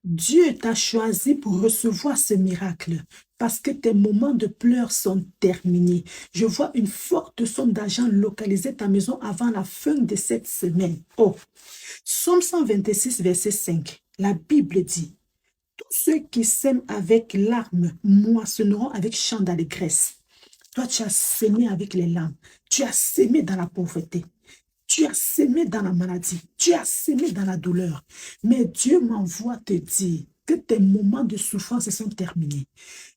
Dieu t'a choisi pour recevoir ce miracle parce que tes moments de pleurs sont terminés. Je vois une forte somme d'argent localiser ta maison avant la fin de cette semaine. Oh, Psaume 126, verset 5. La Bible dit, tous ceux qui sèment avec larmes moissonneront avec chant d'allégresse. Toi, tu as semé avec les larmes. Tu as semé dans la pauvreté. Tu as semé dans la maladie, tu as semé dans la douleur. Mais Dieu m'envoie te dire que tes moments de souffrance sont terminés.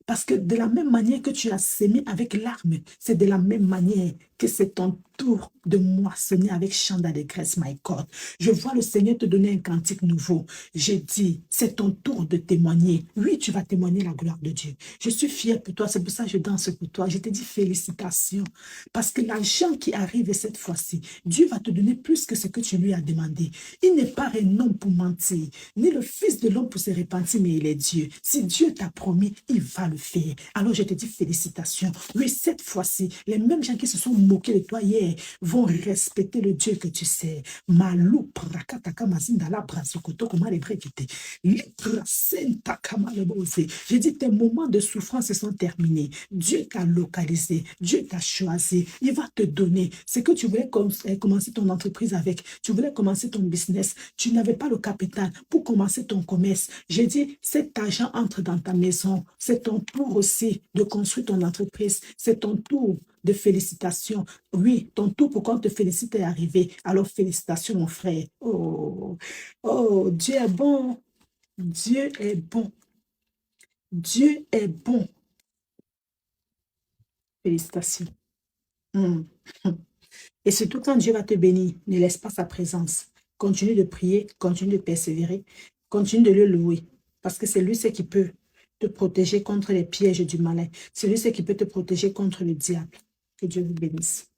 Parce que de la même manière que tu as semé avec larmes, c'est de la même manière que c'est ton tour de moissonner avec chant d'allégresse, my God. Je vois le Seigneur te donner un cantique nouveau. J'ai dit, c'est ton tour de témoigner. Oui, tu vas témoigner la gloire de Dieu. Je suis fière pour toi, c'est pour ça que je danse pour toi. Je te dis félicitations. Parce que l'argent qui arrive cette fois-ci, Dieu va te donner plus que ce que tu lui as demandé. Il n'est pas un homme pour mentir, ni le fils de l'homme pour se repentir, mais il est Dieu. Si Dieu t'a promis, il va le faire. Alors je te dis félicitations. Oui, cette fois-ci, les mêmes gens qui se sont moqués de toi hier vont respecter le Dieu que tu sais. Malou prakataka mazindala brasokoto kuma lebrekete. Librasenta kama lebose. J'ai dit tes moments de souffrance sont terminés. Dieu t'a localisé, Dieu t'a choisi. Il va te donner ce que tu voulais commencer ton entreprise avec. Tu voulais commencer ton business. Tu n'avais pas le capital pour commencer ton commerce. J'ai dit, cet argent entre dans ta maison. C'est ton tour aussi de construire ton entreprise. C'est ton tour de félicitations. Oui, ton tour pour qu'on te félicite est arrivé. Alors félicitations, mon frère. Oh, oh, Dieu est bon. Dieu est bon. Dieu est bon. Félicitations. Hmm. Et surtout quand Dieu va te bénir, ne laisse pas sa présence. Continue de prier, continue de persévérer, continue de le louer. Parce que c'est lui ce qui peut te protéger contre les pièges du malin. C'est lui ce qui peut te protéger contre le diable. Que Dieu vous bénisse.